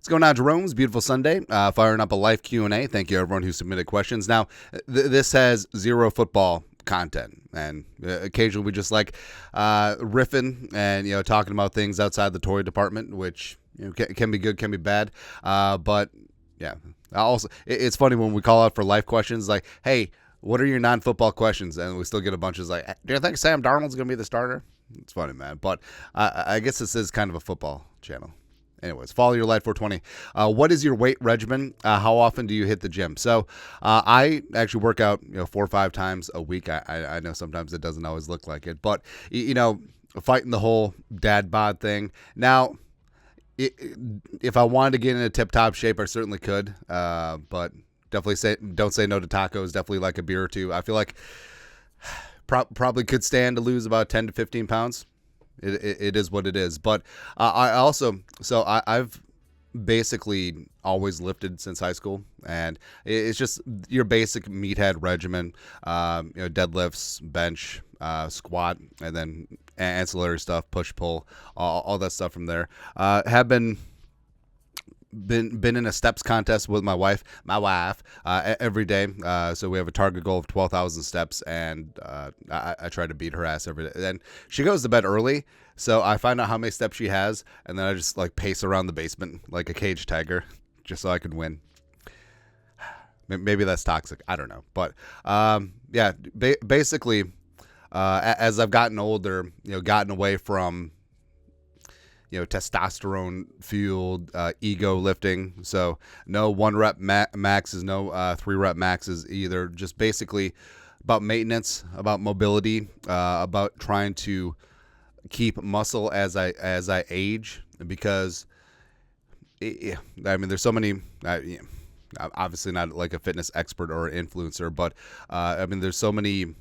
What's going on, Jerome's beautiful Sunday? Firing up a live Q&A. Thank you, everyone who submitted questions. Now, this has zero football content, and occasionally we just like riffing and talking about things outside the toy department, which can be good, can be bad. But yeah, also it's funny when we call out for life questions, like, hey, what are your non-football questions? And we still get a bunch of like, do you think Sam Darnold's going to be the starter? It's funny, man. But I guess this is kind of a football channel. Anyways, follow your light 420. What is your weight regimen? How often do you hit the gym? So I actually work out 4 or 5 times a week. I know sometimes it doesn't always look like it, but fighting the whole dad bod thing. Now, if I wanted to get in a tip-top shape, I certainly could, but definitely don't say no to tacos. Definitely like a beer or two. I feel like probably could stand to lose about 10 to 15 pounds. It is what it is. But I've basically always lifted since high school, and it's just your basic meathead regimen, deadlifts, bench, squat, and then ancillary stuff, push, pull, all that stuff from there. Have been in a steps contest with my wife every day. So we have a target goal of 12,000 steps, and I try to beat her ass every day. And she goes to bed early, so I find out how many steps she has, and then I just like pace around the basement like a cage tiger, just so I can win. Maybe that's toxic. I don't know, but basically, as I've gotten older, gotten away from testosterone fueled ego lifting. So no 1 rep maxes, no 3 rep maxes either. Just basically about maintenance, about mobility, about trying to keep muscle as I age, because there's so many. I'm obviously not like a fitness expert or influencer, but there's so many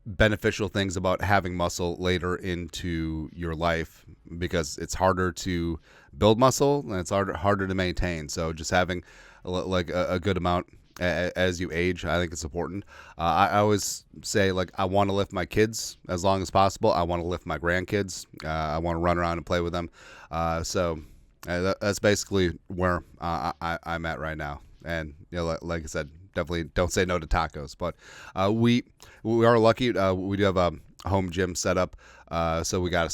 beneficial things about having muscle later into your life, because it's harder to build muscle and it's harder to maintain. So just having like a good amount as you age, I think it's important. I always say, like, I want to lift my kids as long as possible. I want to lift my grandkids. I want to run around and play with them. So that's basically where I'm at right now. And like I said, definitely don't say no to tacos. But we are lucky. We do have a home gym set up. So we got a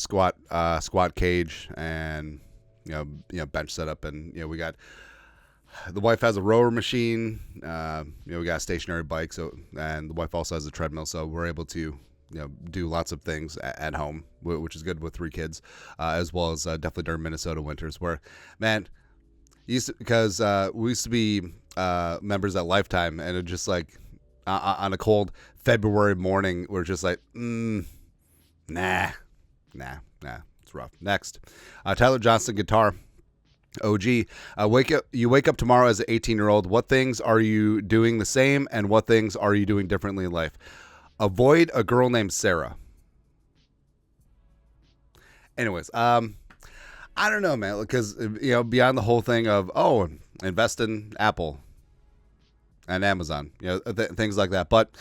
squat cage and bench set up, and we got, the wife has a rower machine. We got a stationary bike. So, and the wife also has a treadmill. So we're able to do lots of things at home, which is good with 3 kids, as well as definitely during Minnesota winters, where, man, because we used to be members at Lifetime, and it just like on a cold February morning, we're just like, nah, it's rough. Next, Tyler Johnson, guitar OG. You wake up tomorrow as an 18-year-old. What things are you doing the same, and what things are you doing differently in life? Avoid a girl named Sarah. Anyways, I don't know, man, because beyond the whole thing of invest in Apple and Amazon, things like that. But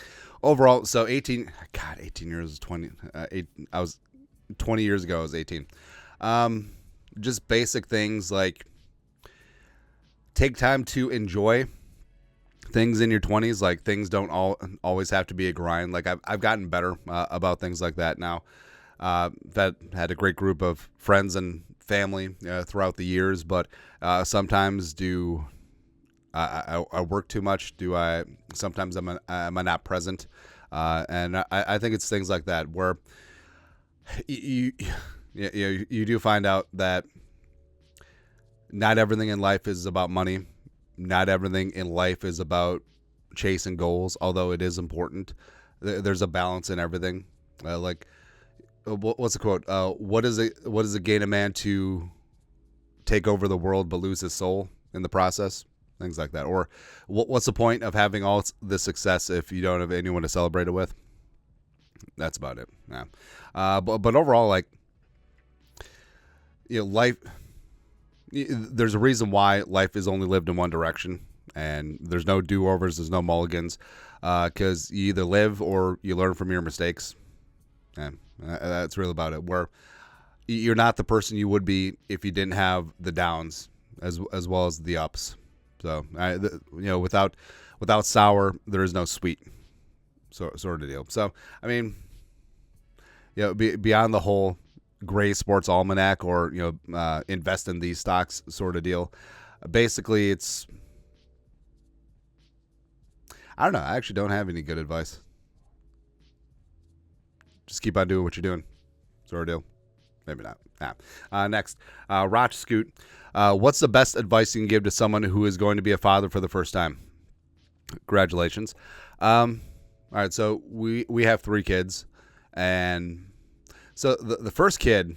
overall, so 18 years is 20. I was 20 years ago. I was 18. Just basic things like take time to enjoy things in your 20s. Like, things don't always have to be a grind. Like, I've gotten better about things like that now. That had a great group of friends and family throughout the years, but sometimes I work too much? Sometimes am I not present? And I think it's things like that where you do find out that not everything in life is about money. Not everything in life is about chasing goals, although it is important. There's a balance in everything. What's the quote? What does it gain a man to take over the world but lose his soul in the process? Things like that. Or what's the point of having all this success if you don't have anyone to celebrate it with? That's about it. Yeah. But overall, like, life. There's a reason why life is only lived in one direction, and there's no do-overs, there's no mulligans, because you either live or you learn from your mistakes. And that's really about it. Where you're not the person you would be if you didn't have the downs. as well as the ups. So without sour, there is no sweet, sort of deal. So I mean, beyond the whole Gray Sports Almanac or invest in these stocks sort of deal. Basically, it's I don't know. I actually don't have any good advice. Just keep on doing what you're doing, sort of deal. Maybe not. Next, Roch Scoot. What's the best advice you can give to someone who is going to be a father for the first time? Congratulations. All right, so we have 3 kids, and so the first kid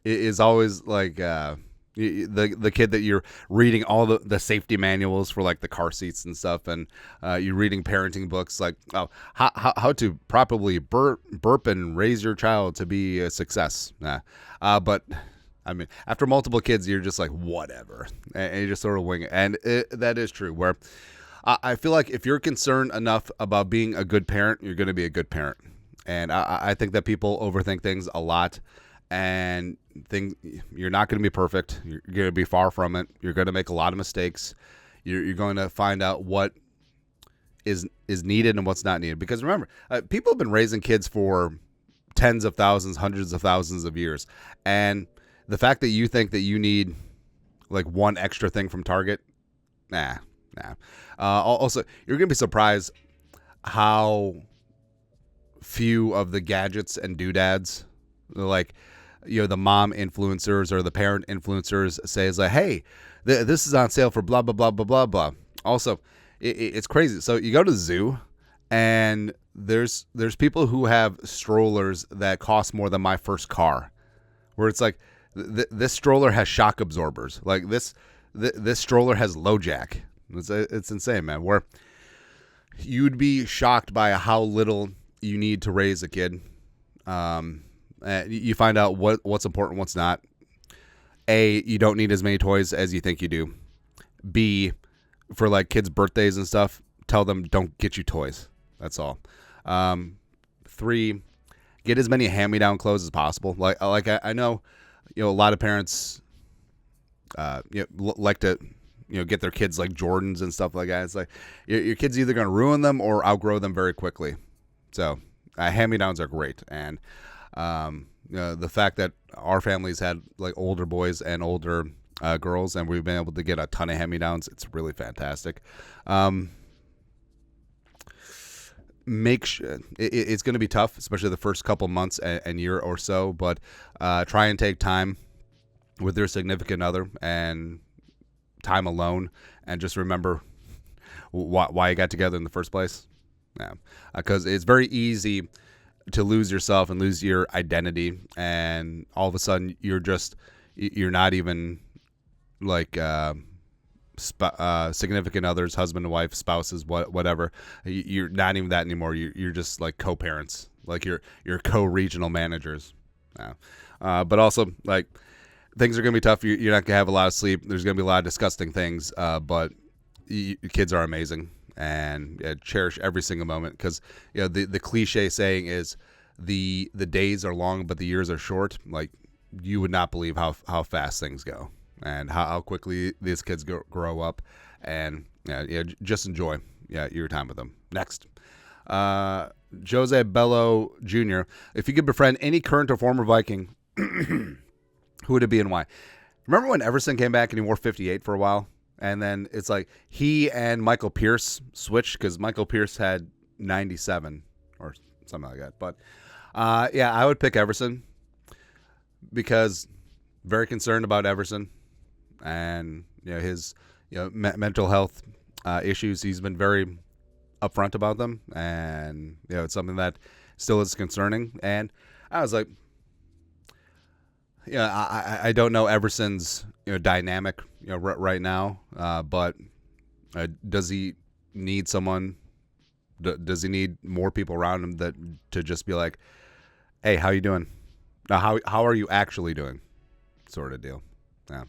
is always like the kid that you're reading all the safety manuals for, like the car seats and stuff, and you're reading parenting books like how to properly burp and raise your child to be a success. But I mean, after multiple kids, you're just like whatever, and you just sort of wing it. And that is true. Where I feel like if you're concerned enough about being a good parent, you're going to be a good parent. And I think that people overthink things a lot, and think you're not going to be perfect. You're going to be far from it. You're going to make a lot of mistakes. You're going to find out what is needed and what's not needed. Because remember, people have been raising kids for tens of thousands, hundreds of thousands of years. And the fact that you think that you need like one extra thing from Target, nah. Also, you're going to be surprised how few of the gadgets and doodads, like, the mom influencers or the parent influencers say is like, hey, this is on sale for blah, blah, blah, blah, blah, blah. Also, it's crazy. So you go to the zoo and there's people who have strollers that cost more than my first car, where it's like, this stroller has shock absorbers. Like this stroller has low jack. It's insane, man. Where you'd be shocked by how little you need to raise a kid. You find out what's important, what's not. A, you don't need as many toys as you think you do. B, for like kids' birthdays and stuff, tell them don't get you toys. That's all. 3, get as many hand-me-down clothes as possible. Like I know, a lot of parents, like to, get their kids like Jordans and stuff like that. It's like your kid's either going to ruin them or outgrow them very quickly. So hand-me-downs are great. And the fact that our families had like older boys and older girls, and we've been able to get a ton of hand-me-downs, it's really fantastic. Make sure it's going to be tough, especially the first couple months and year or so, but try and take time with your significant other and time alone, and just remember why you got together in the first place. Yeah, because it's very easy to lose yourself and lose your identity, and all of a sudden you're not even like significant others, husband and wife, spouses, whatever. You're not even that anymore. You're just like co-parents, like you're co-regional managers. Yeah. But also, like, things are gonna be tough. You're not gonna have a lot of sleep. There's gonna be a lot of disgusting things. But kids are amazing, and cherish every single moment, because the cliche saying is the days are long but the years are short. Like, you would not believe how fast things go and how quickly these kids grow up, and just enjoy your time with them. Next, Jose Bello Jr. If you could befriend any current or former Viking, who would it be and why? Remember when Everson came back and he wore 58 for a while? And then it's like he and Michael Pierce switched, because Michael Pierce had 97 or something like that. But I would pick Everson, because very concerned about Everson and his mental health issues. He's been very upfront about them, and it's something that still is concerning. And I was like, I don't know Everson's dynamic right now, but does he need someone? Does he need more people around him to just be like, hey, how you doing? Now, how are you actually doing? Sort of deal. Yeah.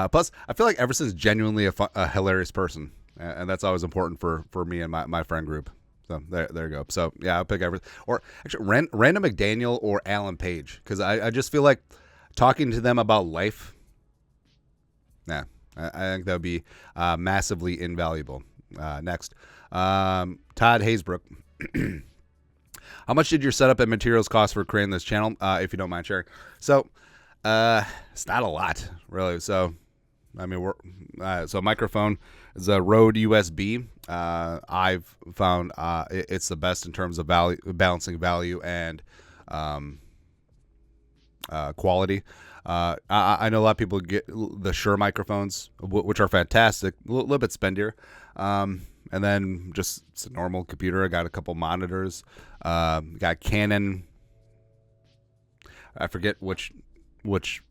Plus, I feel like Everson's genuinely a hilarious person, and that's always important for me and my friend group. So there you go. So yeah, I'll pick Everson, or actually Randall McDaniel or Alan Page, because I just feel like talking to them about life Yeah, I think that would be massively invaluable. Next, Todd Haysbrook. How much did your setup and materials cost for creating this channel, if you don't mind sharing? So, it's not a lot, really. So, I mean, so microphone is a Rode USB. I've found it's the best in terms of value, balancing value and quality. I know a lot of people get the Shure microphones, which are fantastic, a little bit spendier. And then just it's a normal computer. I got a couple monitors. Got Canon. I forget which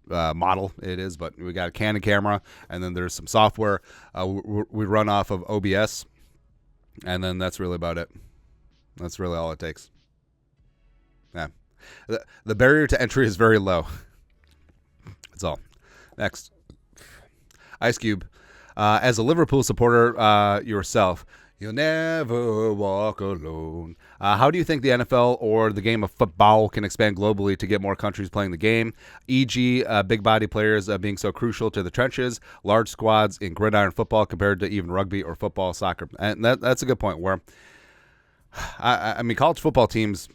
model it is, but we got a Canon camera, and then there's some software. We run off of OBS, and then that's really about it. That's really all it takes. Yeah, the barrier to entry is very low. That's all. Next, Ice Cube. As a Liverpool supporter yourself, you'll never walk alone. How do you think the NFL or the game of football can expand globally to get more countries playing the game, e.g. Big body players being so crucial to the trenches, large squads in gridiron football compared to even rugby or football, soccer? And that's a good point where, I mean, college football teams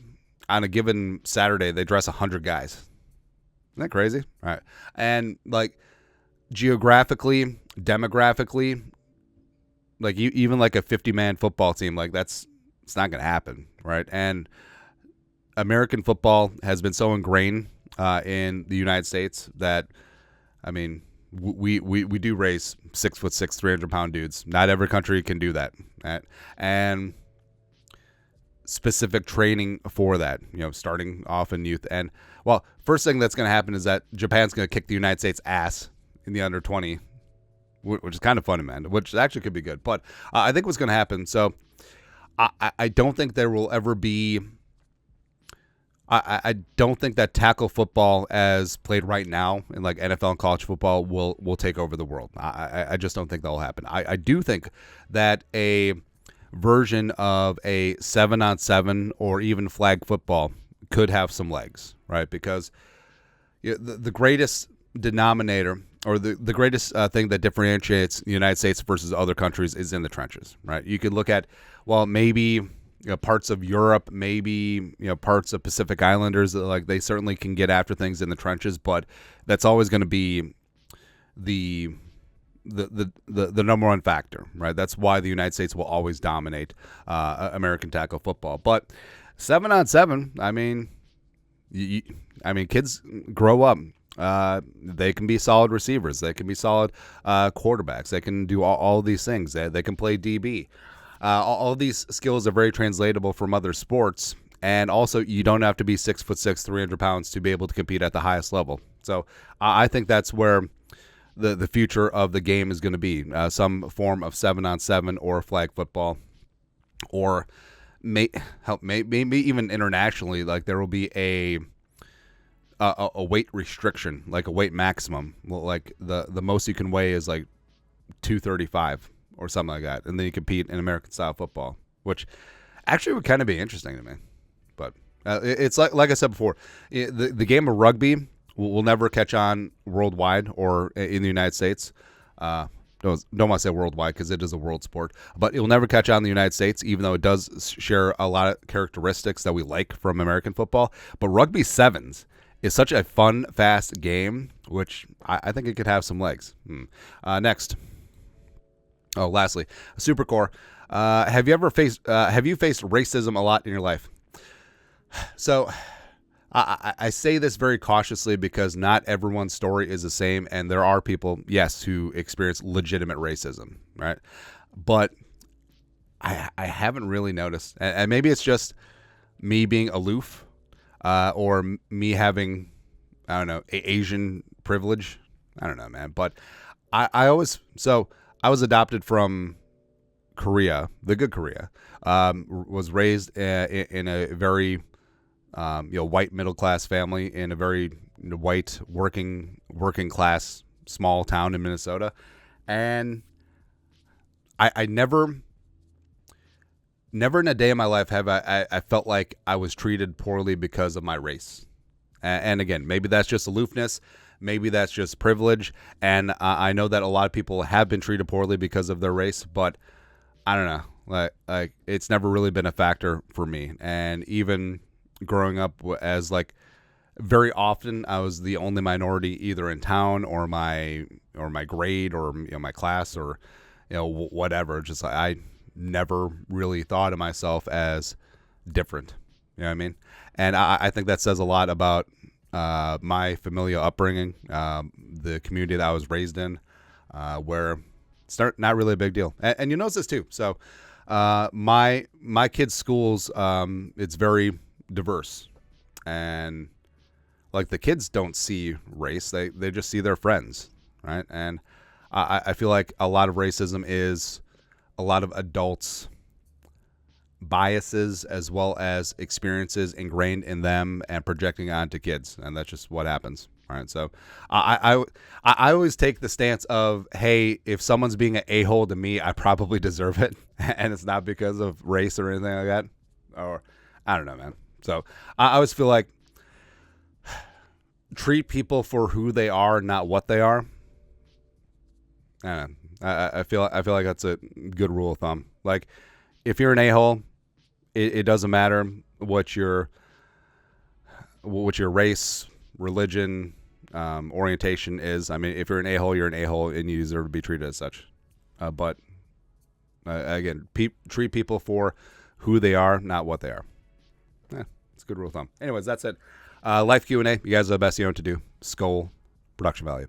on a given Saturday, they dress 100 guys. Isn't that crazy? All right. And like geographically, demographically, like even like a 50-man football team, like it's not going to happen, right? And American football has been so ingrained in the United States that, I mean, we do raise 6'6", 300-pound dudes. Not every country can do that, right? And specific training for that, starting off in youth. And well, first thing that's going to happen is that Japan's going to kick the United States ass in the under 20, which is kind of funny, man, which actually could be good. But I think what's going to happen, so I don't think there will ever be, I don't think that tackle football as played right now in like NFL and college football will take over the world. I just don't think that will happen. I do think that a version of a 7-on-7 or even flag football could have some legs, right? Because the greatest denominator or the greatest thing that differentiates the United States versus other countries is in the trenches, right? You could look at, well, maybe parts of Europe, maybe parts of Pacific Islanders, like they certainly can get after things in the trenches, but that's always going to be the number one factor, right? That's why the United States will always dominate American tackle football. But 7-on-7, I mean, kids grow up. They can be solid receivers. They can be solid quarterbacks. They can do all these things. They can play DB. All these skills are very translatable from other sports. And also, you don't have to be 6'6", 300 pounds to be able to compete at the highest level. So I think that's where the future of the game is going to be, some form of 7-on-7 or flag football, or maybe even internationally, like there will be a weight restriction, like a weight maximum. Like the most you can weigh is like 235 or something like that, and then you compete in American style football, which actually would kind of be interesting to me. But it's like I said before, the game of rugby will never catch on worldwide or in the United States. Don't want to say worldwide because it is a world sport, but it will never catch on in the United States, even though it does share a lot of characteristics that we like from American football. But rugby sevens is such a fun, fast game, which I think it could have some legs. Next. Oh, lastly, Supercore. Have you faced racism a lot in your life? So I say this very cautiously because not everyone's story is the same, and there are people, yes, who experience legitimate racism, right? But I haven't really noticed, and maybe it's just me being aloof, or me having, I don't know, Asian privilege. I don't know, man. But I was adopted from Korea, the good Korea. Was raised in a very white middle class family in a very white working class small town in Minnesota, and I never in a day of my life have I felt like I was treated poorly because of my race. And again, maybe that's just aloofness. Maybe that's just privilege, and I know that a lot of people have been treated poorly because of their race, but I don't know. Like it's never really been a factor for me. And even growing up as like very often, I was the only minority either in town or my grade or my class or whatever. Just like, I never really thought of myself as different. You know what I mean? And I think that says a lot about my familial upbringing, the community that I was raised in, where it's not really a big deal. And you notice this too. So my kids' schools, it's very diverse, and like the kids don't see race; they just see their friends, right? And I feel like a lot of racism is a lot of adults' biases as well as experiences ingrained in them and projecting onto kids, and that's just what happens. All right, so I always take the stance of, hey, if someone's being an a-hole to me, I probably deserve it, and it's not because of race or anything like that, or I don't know, man. So I always feel like treat people for who they are, not what they are. I don't know. I feel like that's a good rule of thumb. Like, if you're an a-hole, it doesn't matter what your race, religion, orientation is. I mean, if you're an a-hole, you're an a-hole, and you deserve to be treated as such. But again, treat people for who they are, not what they are. It's a good rule of thumb. Anyways, that's it. Life Q&A. You guys are the best you know what to do. Skull, production value.